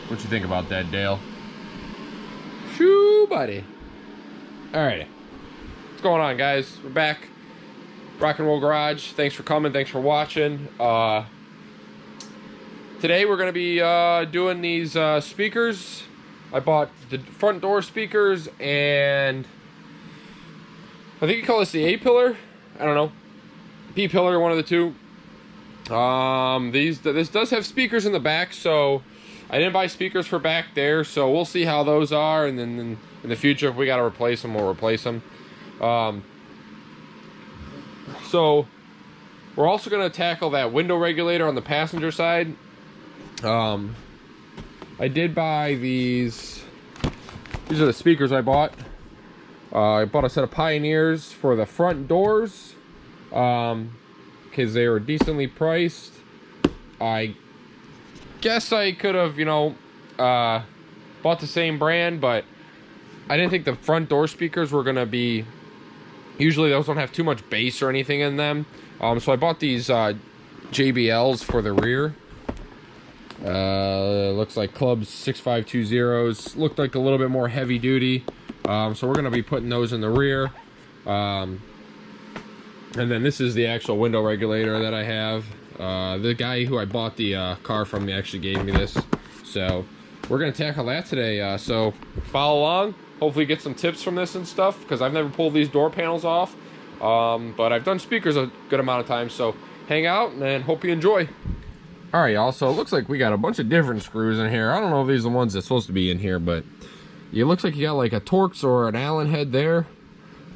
What you think about that, Dale? Shoo, buddy. Alright. What's going on, guys? We're back. Rock and Roll Garage. Thanks for coming. Thanks for watching. Today we're going to be doing these speakers. I bought the front door speakers and I think you call this the A-pillar. I don't know. B-pillar, one of the two. This does have speakers in the back, so I didn't buy speakers for back there, so we'll see how those are, and then in the future, if we got to replace them, we'll replace them. So we're also going to tackle that window regulator on the passenger side. I did buy these. These are the speakers I bought. I bought a set of Pioneers for the front doors, because they were decently priced. I guess I could have, you know, bought the same brand, but I didn't think the front door speakers were gonna be. Usually those don't have too much bass or anything in them. So I bought these JBLs for the rear. Looks like Clubs 6520s. Looked like a little bit more heavy duty. So we're gonna be putting those in the rear. And then this is the actual window regulator that I have. The guy who I bought the car from actually gave me this. So we're gonna tackle that today. So follow along. Hopefully get some tips from this and stuff, because I've never pulled these door panels off. But I've done speakers a good amount of times. So hang out and hope you enjoy. Alright, y'all, so it looks like we got a bunch of different screws in here. I don't know if these are the ones that's supposed to be in here, but it looks like you got like a Torx or an Allen head there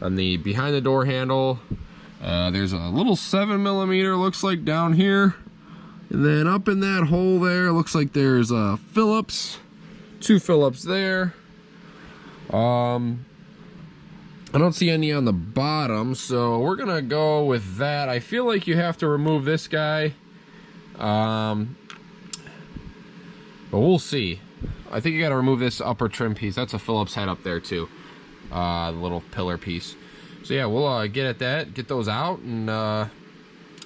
on the behind the door handle. There's a little 7mm, looks like, down here. And then up in that hole there, looks like there's a Phillips. 2 Phillips there. I don't see any on the bottom, so we're gonna go with that. I feel like you have to remove this guy. But we'll see. I think you gotta remove this upper trim piece. That's a Phillips head up there too. The little pillar piece. So yeah, we'll get at that, get those out, and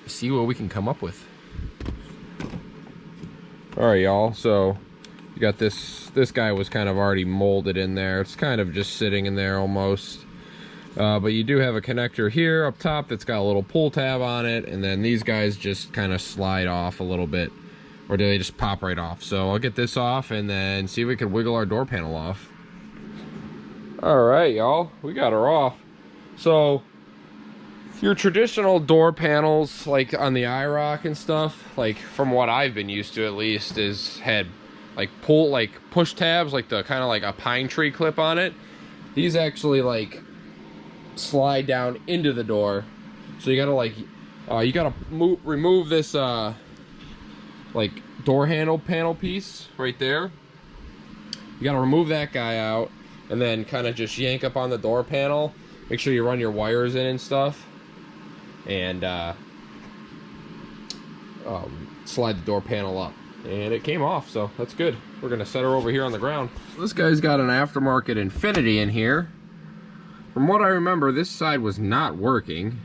see what we can come up with. Alright, y'all, so you got this guy was kind of already molded in there. It's kind of just sitting in there almost. But you do have a connector here up top that's got a little pull tab on it, and then these guys just kind of slide off a little bit, or do they just pop right off? So I'll get this off and then see if we can wiggle our door panel off. Alright, y'all, we got her off. So your traditional door panels, like on the IROC and stuff, like from what I've been used to at least, is had like push tabs, like the kind of like a pine tree clip on it. These actually like slide down into the door, so you gotta like remove this like door handle panel piece right there. You gotta remove that guy out and then kind of just yank up on the door panel. Make sure you run your wires in and stuff, and slide the door panel up, and it came off, so that's good. We're gonna set her over here on the ground. This guy's got an aftermarket Infinity in here. From what I remember, this side was not working,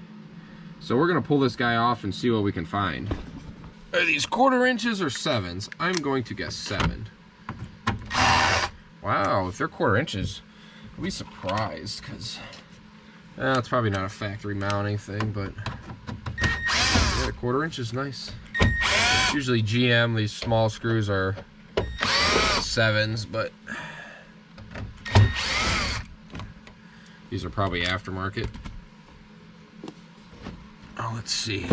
so we're gonna pull this guy off and see what we can find. Are these 1/4 inches or 7s? I'm going to guess 7. Wow, if they're 1/4 inches, I'll be surprised, because it's probably not a factory mounting thing, but yeah, 1/4 inch is nice. Usually GM, these small screws are 7s, but these are probably aftermarket. Oh, let's see.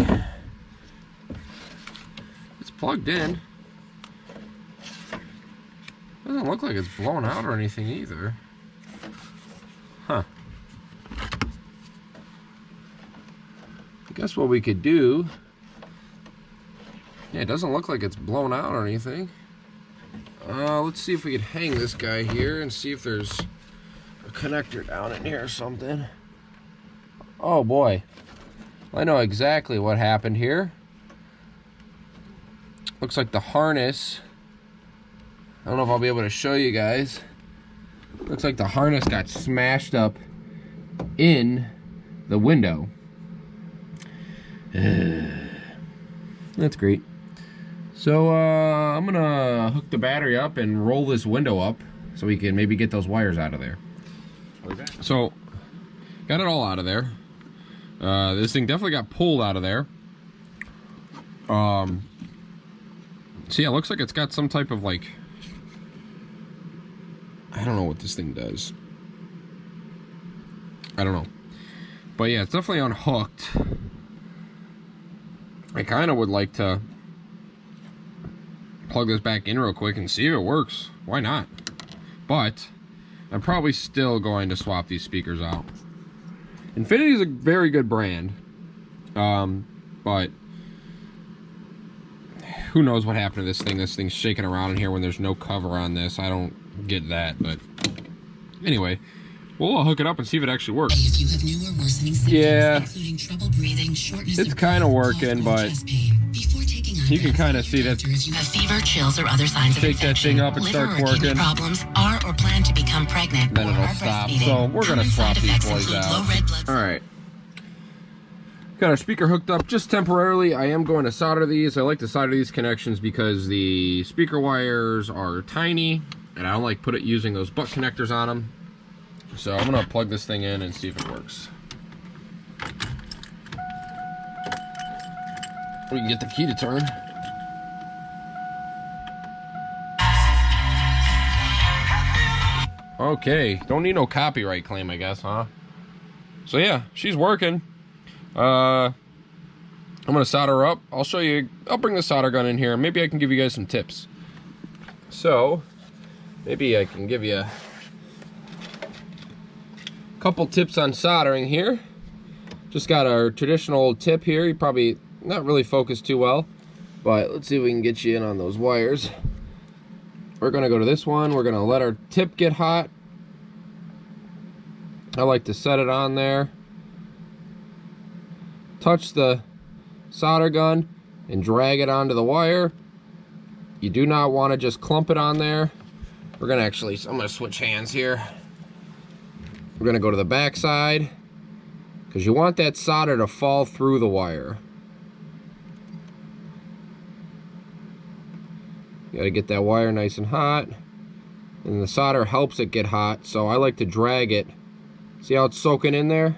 It's plugged in. Doesn't look like it's blown out or anything either. Huh. I guess what we could do... Yeah, it doesn't look like it's blown out or anything. Let's see if we could hang this guy here and see if there's a connector down in here or something. Oh boy. I know exactly what happened here. Looks like the harness... I don't know if I'll be able to show you guys. Looks like the harness got smashed up in the window. That's great. So I'm gonna hook the battery up and roll this window up so we can maybe get those wires out of there. So got it all out of there. This thing definitely got pulled out of there. So yeah, it looks like it's got some type of like, I don't know what this thing does. I don't know. But yeah, it's definitely unhooked. I kind of would like to plug this back in real quick and see if it works. Why not? But I'm probably still going to swap these speakers out. Infinity is a very good brand. But who knows what happened to this thing. This thing's shaking around in here when there's no cover on this. I don't get that, but anyway, we'll hook it up and see if it actually works. If you have new or worsening symptoms, yeah, including trouble breathing, shortness it's of kind of breath, working, cough, or but chest pain, before taking on you can meds kind with of see your that. doctors, you have fever, chills, or other signs of Shake that infection, thing up and liver starts or kidney working. problems, are or plan to become pregnant, Then or it'll are stop. breastfeeding. So we're gonna Common swap side these effects boys include out. low red blood All right. Got our speaker hooked up just temporarily. I am going to solder these. I like to solder these connections because the speaker wires are tiny, and I don't like using those butt connectors on them. So I'm gonna plug this thing in and see if it works. We can get the key to turn. Okay, don't need no copyright claim, I guess, huh? So yeah, she's working. I'm gonna solder her up. I'll show you. I'll bring the solder gun in here. Maybe I can give you guys some tips. So maybe I can give you a couple tips on soldering here. Just got our traditional tip here. You probably not really focused too well, but let's see if we can get you in on those wires. We're gonna go to this one. We're gonna let our tip get hot. I like to set it on there. Touch the solder gun and drag it onto the wire. You do not want to just clump it on there. We're gonna actually, I'm gonna switch hands here. We're gonna go to the back side because you want that solder to fall through the wire. You gotta get that wire nice and hot, and the solder helps it get hot, so I like to drag it. See how it's soaking in there?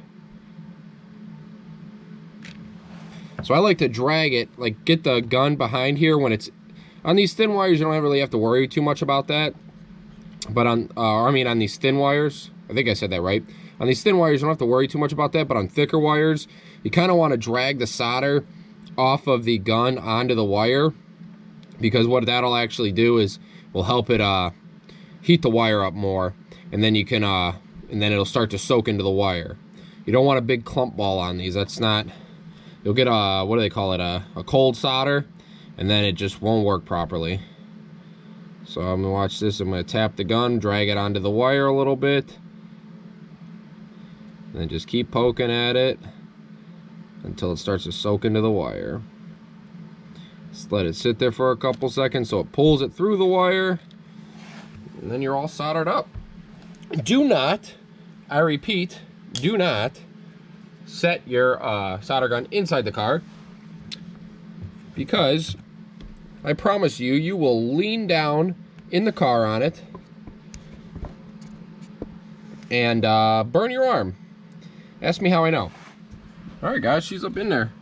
So I like to drag it, like get the gun behind here when it's on these thin wires. You don't really have to worry too much about that. But on, on these thin wires, I think I said that right. On these thin wires, you don't have to worry too much about that. But on thicker wires, you kind of want to drag the solder off of the gun onto the wire, because what that'll actually do is will help it heat the wire up more, and then you can and then it'll start to soak into the wire. You don't want a big clump ball on these. That's not. You'll get a, what do they call it, a cold solder, and then it just won't work properly. So I'm gonna watch this. I'm gonna tap the gun, drag it onto the wire a little bit, and then just keep poking at it until it starts to soak into the wire. Just let it sit there for a couple seconds so it pulls it through the wire, and then you're all soldered up. Do not, I repeat, do not set your solder gun inside the car, because I promise you, you will lean down in the car on it and burn your arm. Ask me how I know. All right, guys, she's up in there.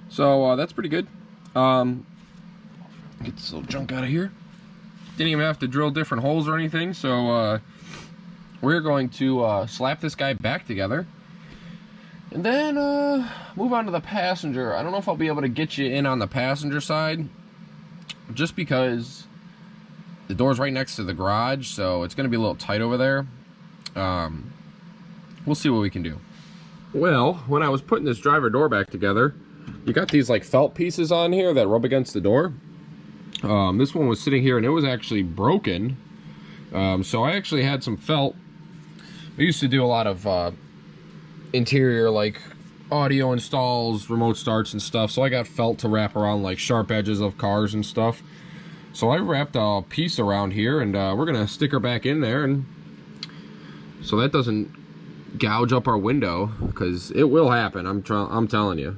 So that's pretty good. Get this little junk out of here. Didn't even have to drill different holes or anything. So we're going to slap this guy back together. And then move on to the passenger. I don't know if I'll be able to get you in on the passenger side, just because the door's right next to the garage, so it's going to be a little tight over there. We'll see what we can do. Well, when I was putting this driver door back together, you got these like felt pieces on here that rub against the door. This one was sitting here and it was actually broken. So I actually had some felt. I used to do a lot of interior like audio installs, remote starts and stuff, so I got felt to wrap around like sharp edges of cars and stuff. So I wrapped a piece around here, and we're gonna stick her back in there, and so that doesn't gouge up our window, because it will happen. I'm telling you.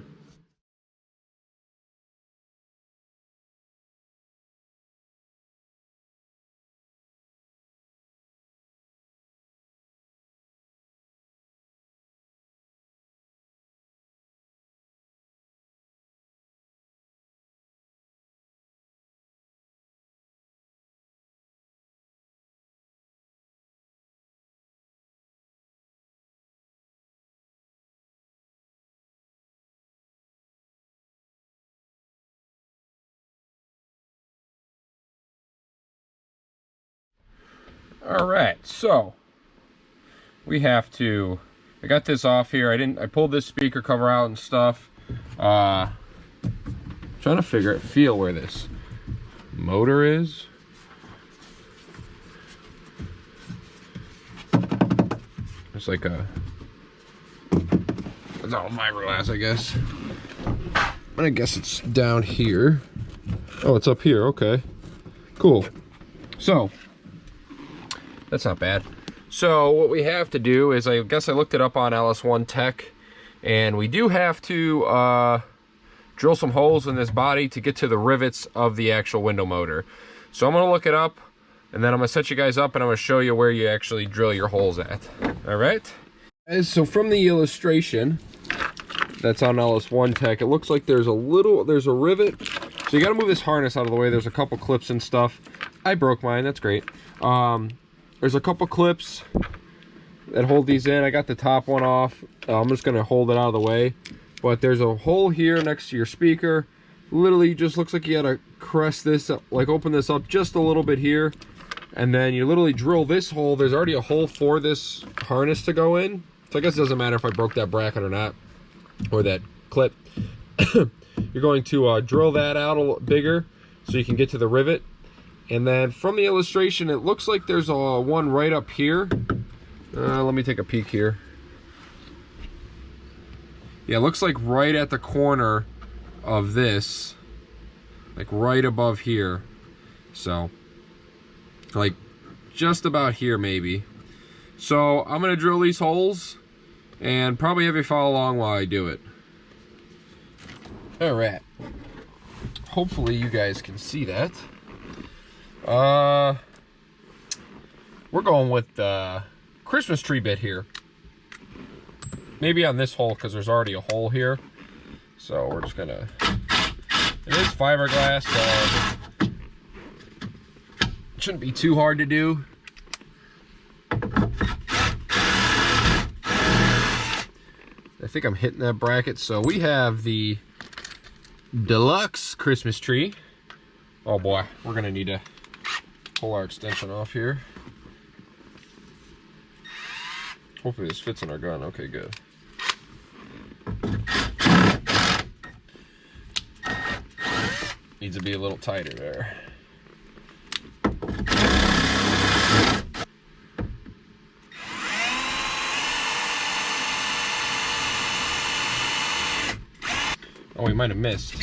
All right, so we have to, I got this off here. I pulled this speaker cover out and stuff. Trying to feel where this motor is. It's like a, it's all fiberglass, I guess. I guess it's down here. Oh, it's up here, okay. Cool. So, that's not bad. So what we have to do is, I guess I looked it up on LS1 Tech, and we do have to drill some holes in this body to get to the rivets of the actual window motor. So I'm gonna look it up, and then I'm gonna set you guys up, and I'm gonna show you where you actually drill your holes at. All right? So from the illustration that's on LS1 Tech, it looks like there's a rivet. So you gotta move this harness out of the way. There's a couple clips and stuff. I broke mine, that's great. There's a couple clips that hold these in. I got the top one off. I'm just gonna hold it out of the way. But there's a hole here next to your speaker. Literally just looks like you gotta crest this up, like open this up just a little bit here. And then you literally drill this hole. There's already a hole for this harness to go in. So I guess it doesn't matter if I broke that bracket or not, or that clip. You're going to drill that out a little bigger so you can get to the rivet. And then from the illustration, it looks like there's one right up here. Let me take a peek here. Yeah, it looks like right at the corner of this, like right above here. So, like just about here maybe. So I'm gonna drill these holes and probably have you follow along while I do it. All right. Hopefully you guys can see that. We're going with the Christmas tree bit here. Maybe on this hole, because there's already a hole here. So we're just gonna, it is fiberglass, so it shouldn't be too hard to do. I think I'm hitting that bracket. So we have the deluxe Christmas tree. Oh boy, we're gonna need to pull our extension off here. Hopefully this fits in our gun. Okay, good. Needs to be a little tighter there. Oh, we might have missed.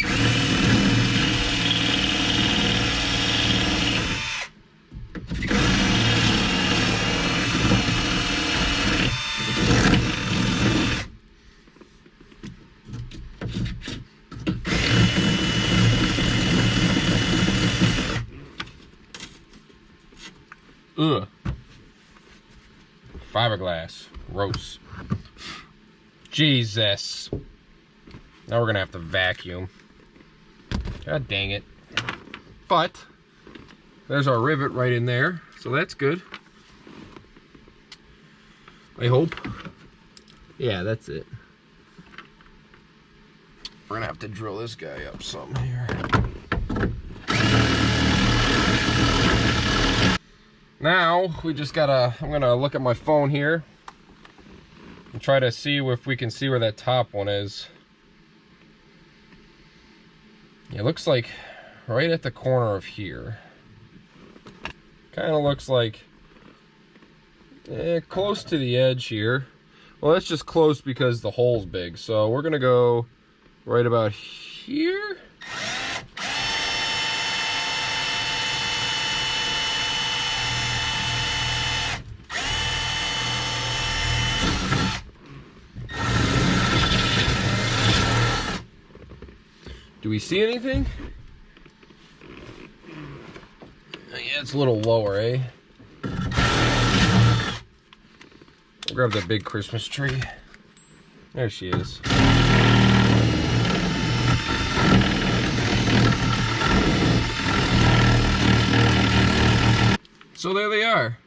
Ugh. Fiberglass. Gross. Jesus. Now we're gonna have to vacuum. God dang it. But there's our rivet right in there, so that's good. I hope. Yeah, that's it. We're gonna have to drill this guy up some here. Now we just gotta, I'm gonna look at my phone here and try to see if we can see where that top one is. It looks like right at the corner of here. Kind of looks like close to the edge here. Well, that's just close because the hole's big. So we're gonna go right about here. Do we see anything? Yeah, it's a little lower, eh? I'll grab that big Christmas tree. There she is. So there they are.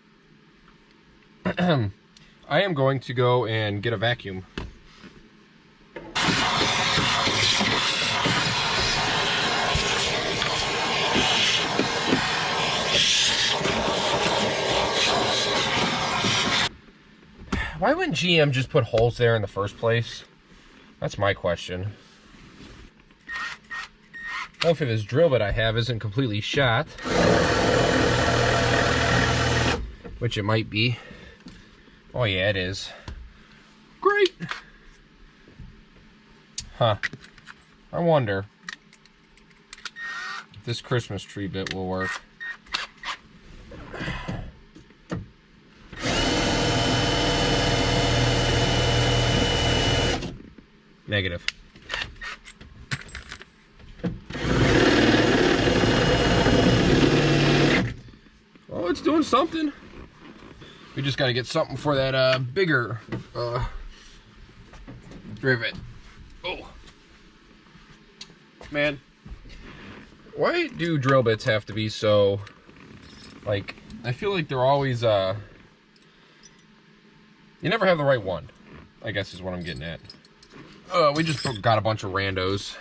I am going to go and get a vacuum. Why wouldn't GM just put holes there in the first place? That's my question. Hopefully this drill bit I have isn't completely shot. Which it might be. Oh yeah, it is. Great! Huh. I wonder if this Christmas tree bit will work. Negative. Oh, it's doing something. We just got to get something for that bigger rivet. Oh. Man. Why do drill bits have to be so, like, I feel like they're always, you never have the right one, I guess is what I'm getting at. We just got a bunch of randos.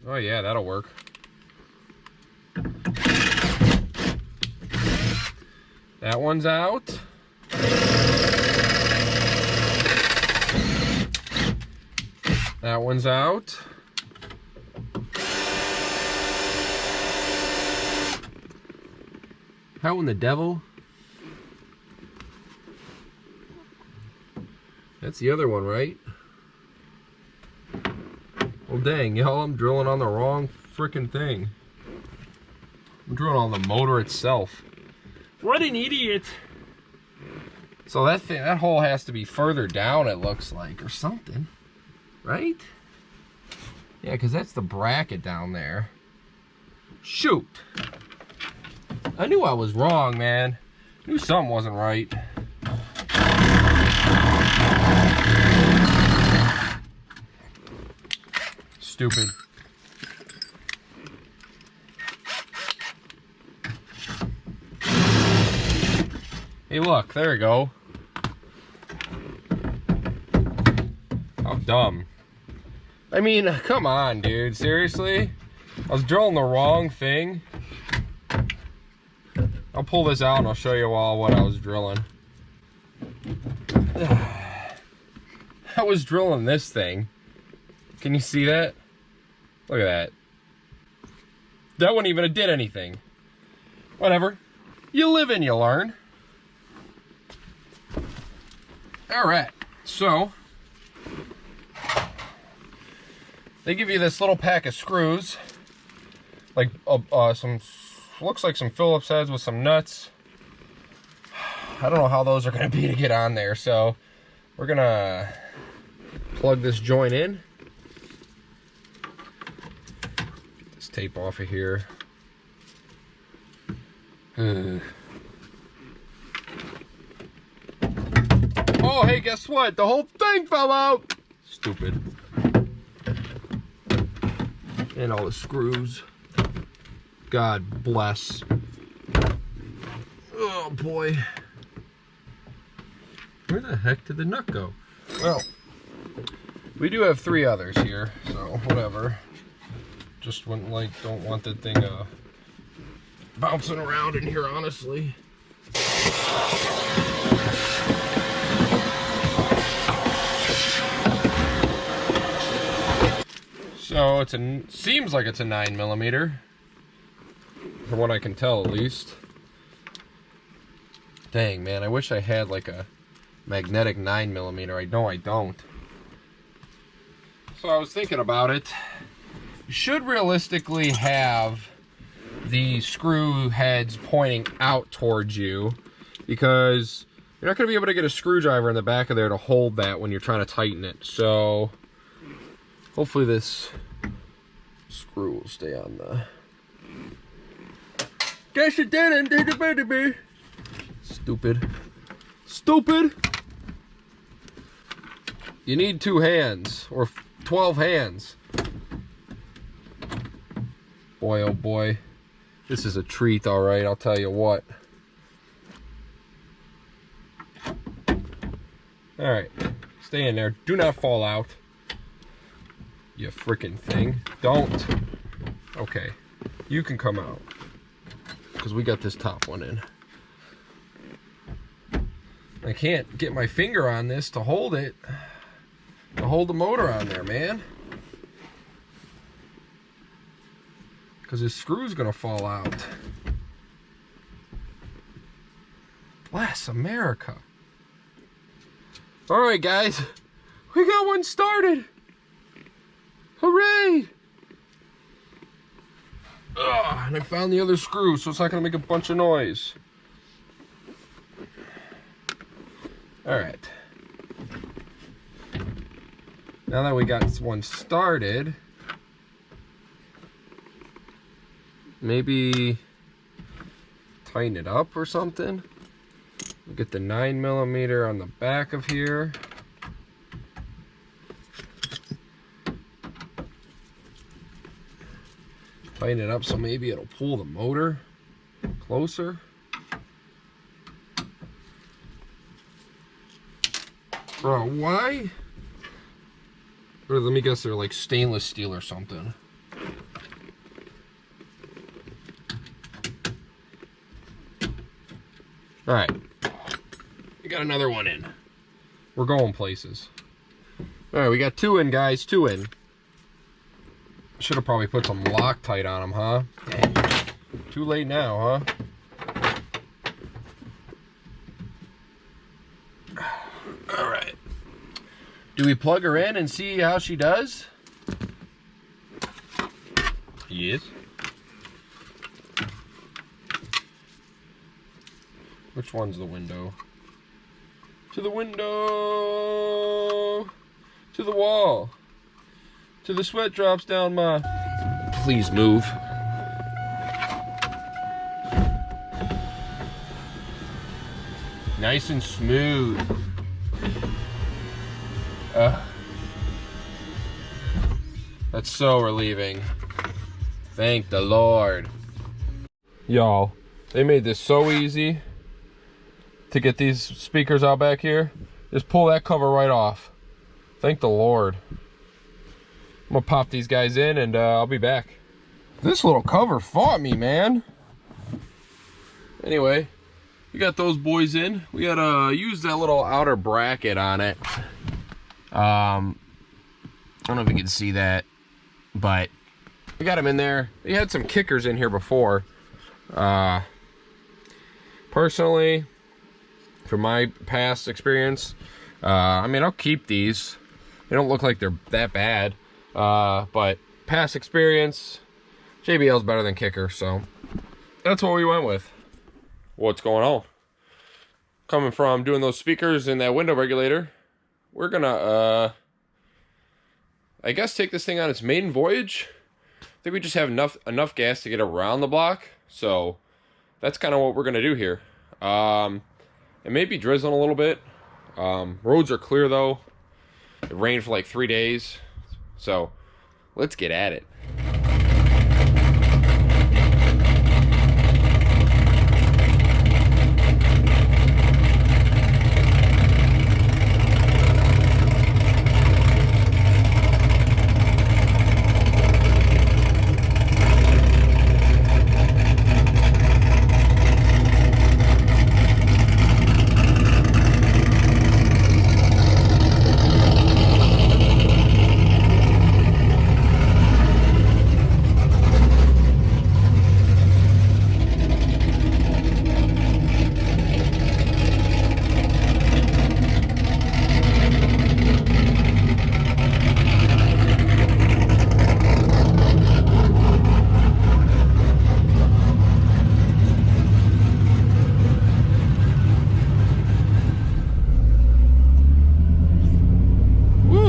Oh yeah, that'll work. That one's out. That one's out. How in the devil? That's the other one, right? Well, dang, y'all, I'm drilling on the wrong freaking thing. I'm drilling on the motor itself. What an idiot! So that thing, that hole has to be further down, it looks like, or something, right? Yeah, because that's the bracket down there. Shoot! I knew I was wrong, man. I knew something wasn't right. Stupid. Hey, look, there we go. How dumb. I mean, come on, dude. Seriously? I was drilling the wrong thing. I'll pull this out and I'll show you all what I was drilling. I was drilling this thing. Can you see that? Look at that. That wouldn't even have did anything. Whatever. You live and you learn. Alright, so they give you this little pack of screws. Like some, looks like some Phillips heads with some nuts. I don't know how those are going to be to get on there, so we're going to plug this joint in. Get this tape off of here. Oh, hey, guess what? The whole thing fell out! Stupid. And all the screws. God bless. Oh, boy. Where the heck did the nut go? Well, we do have 3 others here, so whatever. Just wouldn't don't want that thing bouncing around in here, honestly. So it's seems like it's a 9mm, from what I can tell at least. Dang, man, I wish I had like a magnetic 9mm. I know I don't. So I was thinking about it. You should realistically have the screw heads pointing out towards you, because you're not going to be able to get a screwdriver in the back of there to hold that when you're trying to tighten it. So hopefully this screw will stay on the... Guess it didn't, did it, baby? Stupid. Stupid! You need 2 hands, or 12 hands. Boy, oh boy. This is a treat, alright, I'll tell you what. Alright, stay in there. Do not fall out. You frickin' thing. Don't. Okay. You can come out, because we got this top one in. I can't get my finger on this to hold it, to hold the motor on there, man. Because this screw's gonna fall out. Bless America. All right, guys, we got one started. Hooray! And I found the other screw, so it's not gonna make a bunch of noise. All right. Now that we got one started, maybe tighten it up or something. We'll get the 9mm on the back of here. Tighten it up so maybe it'll pull the motor closer. Bro, why? Or let me guess, they're like stainless steel or something. All right, we got another one in. We're going places. All right, we got two in, guys, two in. Should have probably put some Loctite on them, huh? Dang. Too late now, huh? All right. Do we plug her in and see how she does? Yes. Which one's the window? To the window. To the wall. To the sweat drops down my... Please move. Nice and smooth. That's so relieving. Thank the Lord. Y'all, they made this so easy to get these speakers out back here. Just pull that cover right off. Thank the Lord. I'm gonna pop these guys in and I'll be back. This little cover fought me, man. Anyway, we got those boys in. We gotta use that little outer bracket on it. I don't know if you can see that, but we got them in there. We had some kickers in here before. Personally, from my past experience, I mean, I'll keep these. They don't look like they're that bad, but past experience, JBL's better than kicker, so that's what we went with. What's going on? Coming from doing those speakers in that window regulator, we're gonna, I guess, take this thing on its maiden voyage. I think we just have enough gas to get around the block, so that's kind of what we're gonna do here. It may be drizzling a little bit. Roads are clear though. It rained for like 3 days, so let's get at it.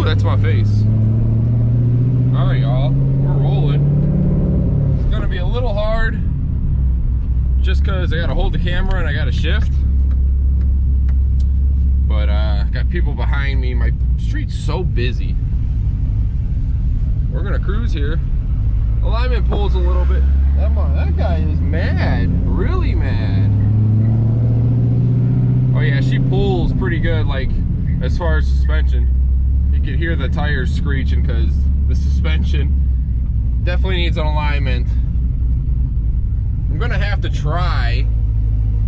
That's my face. All right, y'all, we're rolling. It's gonna be a little hard just because I gotta hold the camera and I gotta shift. But got people behind me. My street's so busy. We're gonna cruise here. Alignment pulls a little bit. That guy is mad, really mad. Oh yeah, she pulls pretty good, like as far as suspension. You can hear the tires screeching because the suspension definitely needs an alignment. I'm gonna have to try,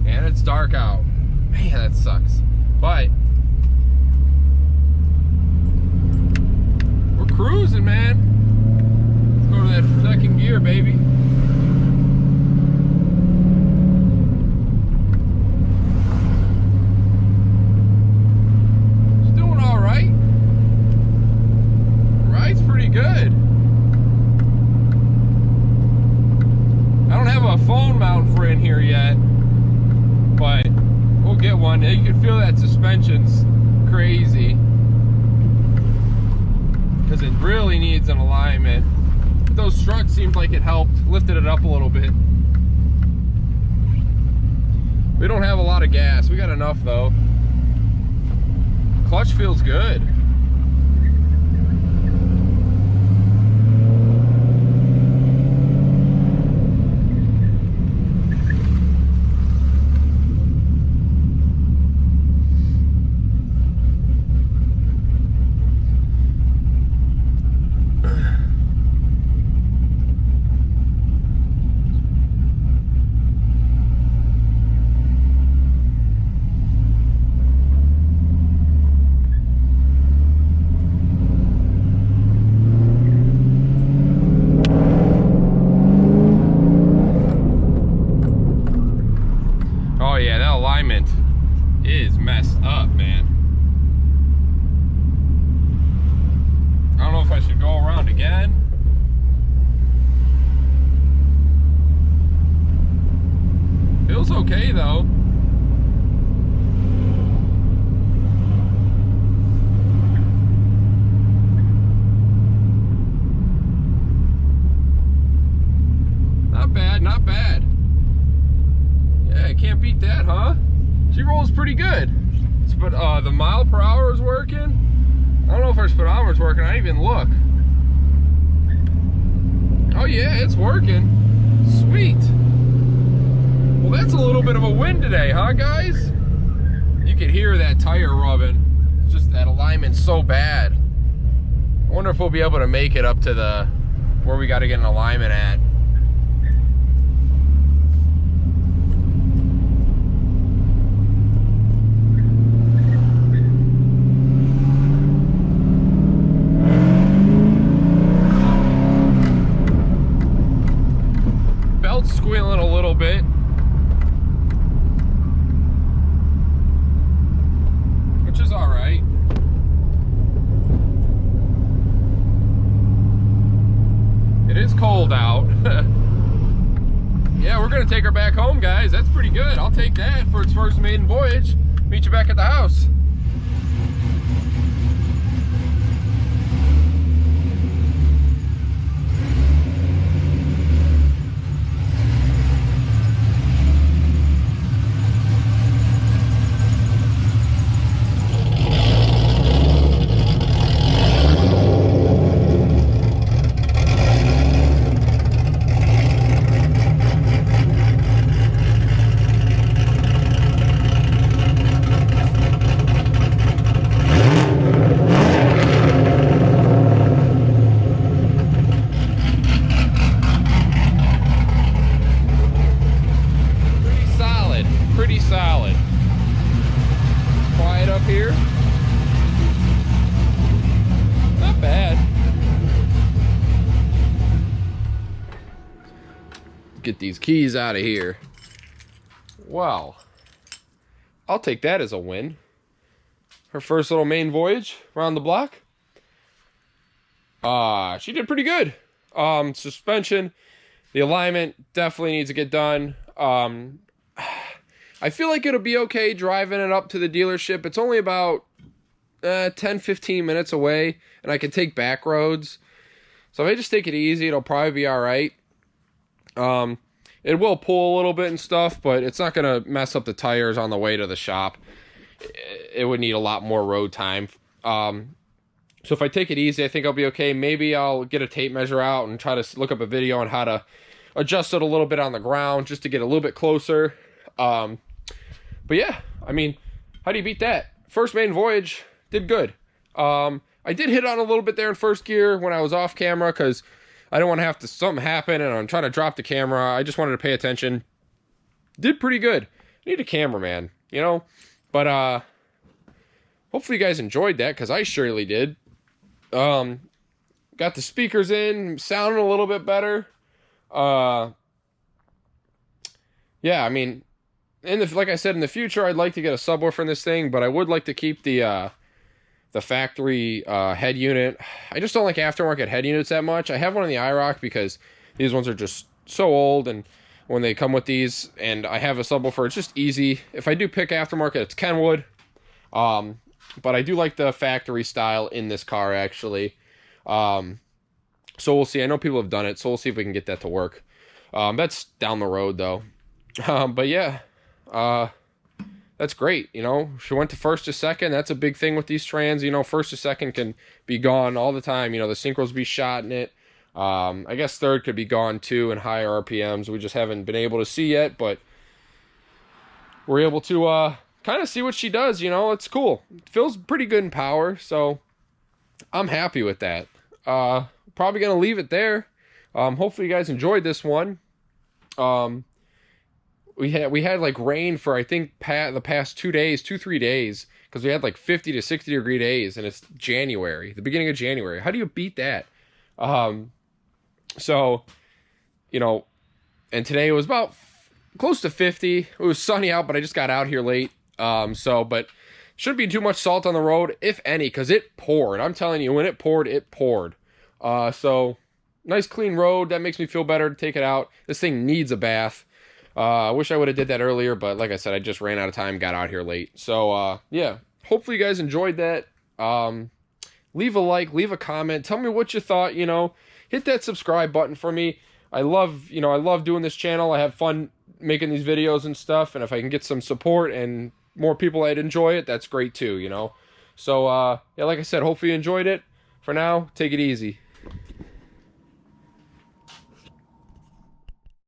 and it's dark out. Man, that sucks. But we're cruising, man. Let's go to that second gear, baby. It's doing all right. Ride's pretty good. I don't have a phone mount for in here yet, but we'll get one. You can feel that suspension's crazy because it really needs an alignment. Those struts seemed like it helped, lifted it up a little bit. We don't have a lot of gas. We got enough though. Clutch feels good. Oh yeah, that alignment is messed up, man. I don't know if I should go around again. Feels okay though. Not bad, not bad. Yeah, can't beat that, huh? She rolls pretty good. But the mile per hour is working. I don't know if our speedometer's working. I didn't even look. Oh yeah, it's working. Sweet. Well, that's a little bit of a win today, huh, guys? You can hear that tire rubbing. It's just that alignment's so bad. I wonder if we'll be able to make it up to the where we got to get an alignment at. Squealing a little bit. Which is all right. It is cold out. Yeah, we're gonna take her back home, guys. That's pretty good. I'll take that for its first maiden voyage. Meet you back at the house. Pretty solid. Quiet up here. Not bad. Get these keys out of here. Wow. I'll take that as a win. Her first little main voyage around the block. She did pretty good. Suspension, the alignment definitely needs to get done. I feel like it'll be okay driving it up to the dealership. It's only about 10-15 minutes away, and I can take back roads. So if I just take it easy, it'll probably be all right. It will pull a little bit and stuff, but it's not going to mess up the tires on the way to the shop. It would need a lot more road time. So if I take it easy, I think I'll be okay. Maybe I'll get a tape measure out and try to look up a video on how to adjust it a little bit on the ground just to get a little bit closer. But yeah, I mean, how do you beat that? First maiden voyage, did good. I did hit on a little bit there in first gear when I was off camera because I don't want to have to something happen and I'm trying to drop the camera. I just wanted to pay attention. Did pretty good. I need a cameraman, you know? But hopefully you guys enjoyed that, because I surely did. Got the speakers in, sounding a little bit better. Yeah, I mean, like I said, in the future, I'd like to get a subwoofer in this thing, but I would like to keep the factory head unit. I just don't like aftermarket head units that much. I have one in the IROC because these ones are just so old, and when they come with these, and I have a subwoofer, it's just easy. If I do pick aftermarket, it's Kenwood. But I do like the factory style in this car, actually. So we'll see. I know people have done it, so we'll see if we can get that to work. That's down the road, though. But yeah, that's great. You know, she went to first to second. That's a big thing with these trans. You know, first to second can be gone all the time. You know, the synchros be shot in it. I guess third could be gone too in higher RPMs. We just haven't been able to see yet, but we're able to kind of see what she does. You know, it's cool. It feels pretty good in power, so I'm happy with that. Probably gonna leave it there. Hopefully you guys enjoyed this one. We had like rain for, I think, the past 3 days, because we had like 50 to 60 degree days, and it's January, the beginning of January. How do you beat that? So, you know, and today it was about close to 50. It was sunny out, but I just got out here late. But shouldn't be too much salt on the road, if any, because it poured. I'm telling you, when it poured, it poured. So nice clean road. That makes me feel better to take it out. This thing needs a bath. I wish I would have did that earlier, but like I said, I just ran out of time, got out here late. So, yeah, hopefully you guys enjoyed that. Leave a like, leave a comment. Tell me what you thought, you know. Hit that subscribe button for me. I love doing this channel. I have fun making these videos and stuff, and if I can get some support and more people that enjoy it, that's great too, you know. So, yeah, like I said, hopefully you enjoyed it. For now, take it easy.